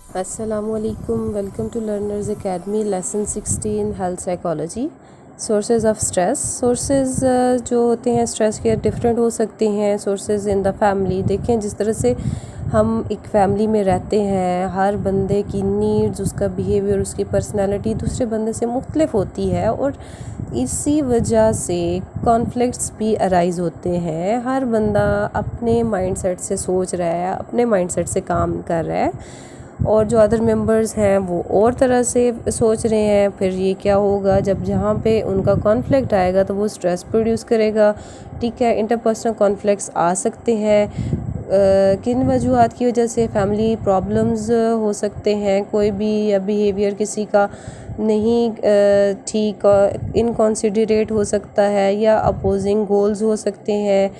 Assalamualaikum. Welcome to Learners Academy Lesson 16 Health Psychology. Sources of stress. Sources जो होते हैं stress के different हो सकते हैं. Sources in the family. देखें जिस तरह से हम एक फैमिली में रहते हैं, हर बंदे की नीड्स, उसका बिहेवियर, उसकी पर्सनालिटी दूसरे बंदे से मुख्तलिफ होती है और इसी वजह से कॉन्फ्लिक्ट्स भी अराइज़ होते हैं. हर बंदा अपने माइंडसेट से सोच रहा है, अपने माइंडसेट से काम कर रहा है और जो अदर मेंबर्स हैं वो और तरह से सोच रहे हैं. फिर ये क्या होगा, जब जहाँ पे उनका कॉन्फ्लिक्ट आएगा तो वो स्ट्रेस प्रोड्यूस करेगा. ठीक है, इंटरपर्सनल कॉन्फ्लिक्ट्स आ सकते हैं. किन वजूहात की वजह से फैमिली प्रॉब्लम्स हो सकते हैं. कोई भी या बिहेवियर किसी का नहीं ठीक, इनकॉन्सिडरेट हो सकता है या अपोजिंग गोल्स हो सकते हैं.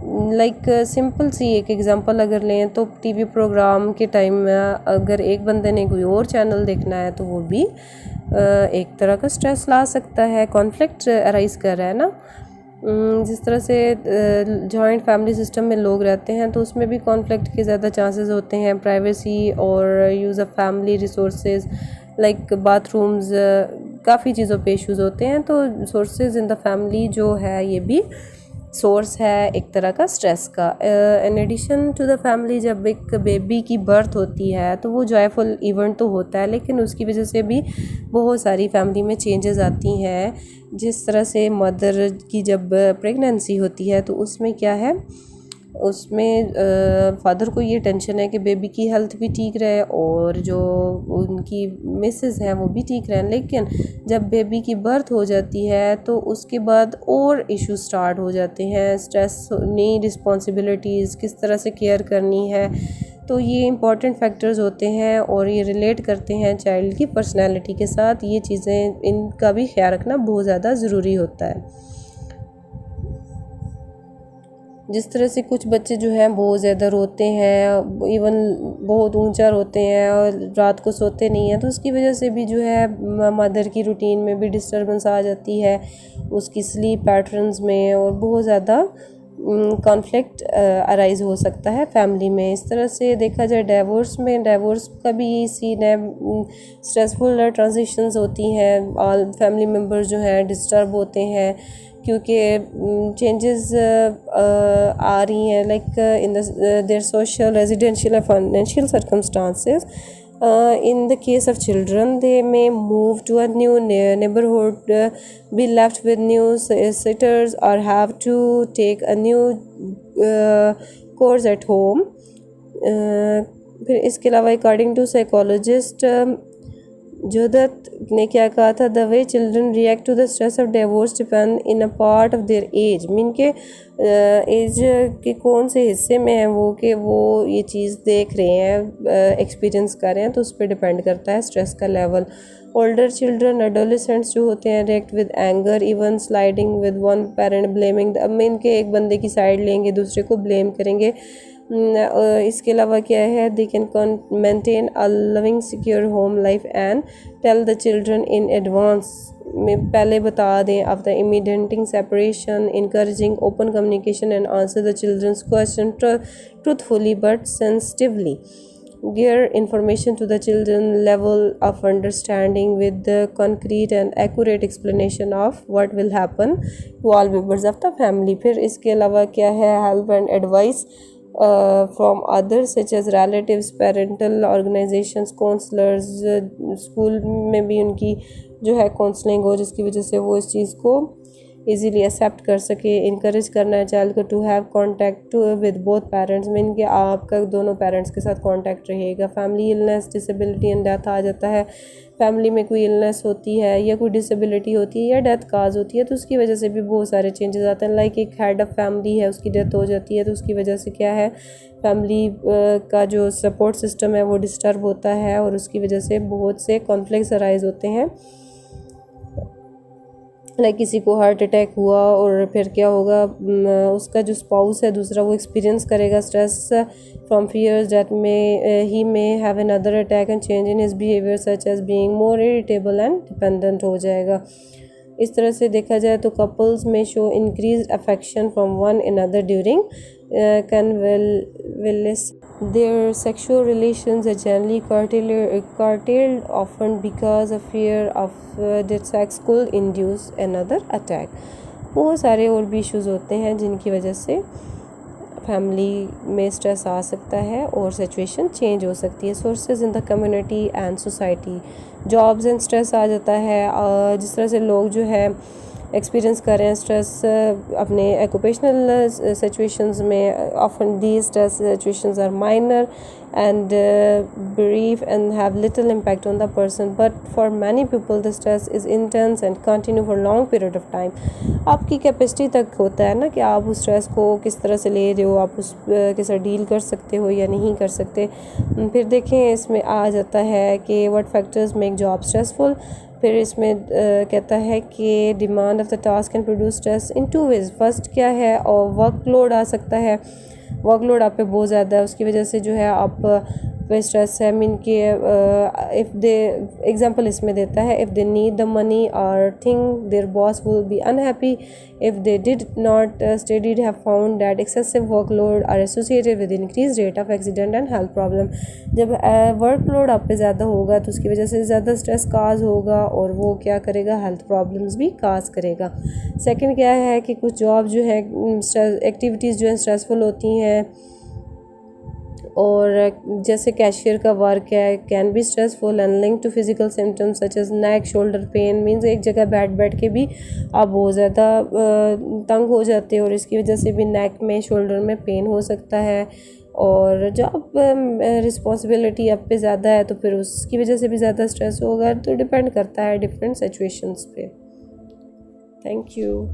लाइक सिंपल सी एक एग्ज़ाम्पल अगर लें तो टीवी प्रोग्राम के टाइम में अगर एक बंदे ने कोई और चैनल देखना है तो वो भी एक तरह का स्ट्रेस ला सकता है. कॉन्फ्लिक्ट अराइज़ कर रहा है ना. जिस तरह से जॉइंट फैमिली सिस्टम में लोग रहते हैं तो उसमें भी कॉन्फ्लिक्ट के ज़्यादा चांसेस होते हैं. प्राइवेसी और use of family resources like bathrooms, काफ़ी चीज़ों पे इश्यूज़ होते हैं. तो सोर्सेज इन द फैमिली जो है ये भी सोर्स है एक तरह का स्ट्रेस का. In addition to the family, जब एक बेबी की बर्थ होती है तो वो जॉयफुल इवेंट तो होता है, लेकिन उसकी वजह से भी बहुत सारी फैमिली में चेंजेस आती हैं. जिस तरह से मदर की जब प्रेगनेंसी होती है तो उसमें क्या है, उसमें फादर को ये टेंशन है कि बेबी की हेल्थ भी ठीक रहे और जो उनकी मिसेस हैं वो भी ठीक रहें. लेकिन जब बेबी की बर्थ हो जाती है तो उसके बाद और इशू स्टार्ट हो जाते हैं. स्ट्रेस, नई रिस्पॉन्सिबिलिटीज़, किस तरह से केयर करनी है. तो ये इंपॉर्टेंट फैक्टर्स होते हैं और ये रिलेट करते हैं चाइल्ड की पर्सनैलिटी के साथ. ये चीज़ें, इनका भी ख्याल रखना बहुत ज़्यादा ज़रूरी होता है. जिस तरह से कुछ बच्चे जो हैं बहुत ज़्यादा रोते हैं, इवन बहुत ऊंचा रोते हैं और रात को सोते नहीं हैं, तो उसकी वजह से भी जो है मदर की रूटीन में भी डिस्टर्बेंस आ जाती है, उसकी स्लीप पैटर्न्स में, और बहुत ज़्यादा कॉन्फ्लिक्ट अराइज़ हो सकता है फैमिली में. इस तरह से देखा जाए डिवोर्स में, डिवोर्स का भी सीन है. स्ट्रेसफुल ट्रांजिशंस होती हैं, ऑल फैमिली मेम्बर्स जो हैं डिस्टर्ब होते हैं क्योंकि चेंजेस आ रही हैं like in their social, residential and financial circumstances. In the case of children, they may move to a new neighborhood, be left with new sitters, or have to take a new course at home. फिर इसके अलावा according to psychologist जोदत ने क्या कहा था, the way children react to the stress of divorce depend in a part of their age. Mean के age के कौन से हिस्से में है वो, कि वो ये चीज़ देख रहे हैं, एक्सपीरियंस कर रहे हैं, तो उस पर डिपेंड करता है स्ट्रेस का लेवल. ओल्डर चिल्ड्रन, एडोलेसेंट्स जो होते हैं, react with anger, even sliding with one parent blaming. अब मीन के एक बंदे की साइड लेंगे, दूसरे को ब्लेम करेंगे. इसके अलावा क्या है, they can maintain a loving secure home life and tell the children in advance, में पहले बता दें after immediating separation, encouraging open communication and answer the children's question truthfully but sensitively. Give information to the children level of understanding with the concrete and accurate explanation of what will happen to all members of the family. फिर इसके अलावा क्या है, help and advice from others such as relatives, parental organizations, counselors. School में भी उनकी जो है काउंसलिंग हो जिसकी वजह से वो इस चीज़ को इजीली एक्सेप्ट कर सके. इनकरेज करना है चाइल्ड को to have contact with both parents. Mean कि आपका दोनों पेरेंट्स के साथ कॉन्टैक्ट रहेगा. Family illness, disability and death आ जाता है. फैमिली में कोई इलनेस होती है या कोई डिसेबिलिटी होती है या डेथ काज होती है तो उसकी वजह से भी बहुत सारे चेंजेस आते हैं. लाइक एक हेड ऑफ फैमिली है, उसकी डेथ हो जाती है तो उसकी वजह से क्या है, फैमिली का जो सपोर्ट सिस्टम है वो डिस्टर्ब होता है और उसकी वजह से बहुत से कॉन्फ्लिक्ट्स अराइज होते हैं. लाइक किसी को हार्ट अटैक हुआ और फिर क्या होगा, उसका जो स्पाउस है दूसरा, वो एक्सपीरियंस करेगा स्ट्रेस फ्रॉम फियर्स डेट में ही may have another attack and change in his behaviour such as being more irritable and dependent हो जाएगा. इस तरह से देखा जाए तो कपल्स में show increase affection from one another during convalescence. Their sexual relations are generally curtailed often because of fear of that sex could induce another attack. बहुत सारे और भी इश्यूज़ होते हैं जिनकी वजह से फैमिली में स्ट्रेस आ सकता है और सिचुएशन चेंज हो सकती है. Sources in the community and society. Jobs and stress आ जाता है. जिस तरह से लोग जो है एक्सपीरियंस कर रहे हैं स्ट्रेस अपने ऑक्यूपेशनल सिचुएशंस में, often the stress situations are minor and brief and have little impact on the person, but for many people the stress is intense and continue for long period of time. आपकी capacity तक होता है ना कि आप उस stress को किस तरह से ले रहे हो, आप उस के साथ डील कर सकते हो या नहीं कर सकते. फिर देखें इसमें आ जाता है कि what factors make job stressful. फिर इसमें कहता है कि demand of the task can produce stress in two ways. First क्या है, और वर्कलोड आ सकता है. वर्कलोड आप पे बहुत ज़्यादा है, उसकी वजह से जो है आप पे स्ट्रेस है. मीन कि इफ़ दे एग्जांपल इसमें देता है, if they need the money और think their boss will be unhappy if they did not studied have found that excessive workload are associated with increase rate of accident and health problem. जब workload आप पे ज़्यादा होगा तो उसकी वजह से ज़्यादा स्ट्रेस काज होगा और वो क्या करेगा, हेल्थ प्रॉब्लम्स भी काज करेगा. सेकंड क्या है कि कुछ जॉब जो है एक्टिविटीज़ जो है स्ट्रेसफुल होती हैं, और जैसे कैशियर का वर्क है can be stressful and link to physical symptoms such as neck shoulder pain. Means एक जगह बैठ के भी आप बहुत ज़्यादा तंग हो जाते हो और इसकी वजह से भी नेक में शोल्डर में पेन हो सकता है. और जब रिस्पॉन्सिबिलिटी आप पे ज़्यादा है तो फिर उसकी वजह से भी ज़्यादा स्ट्रेस होगा. तो डिपेंड करता है डिफरेंट सिचुएशंस पे. Thank you.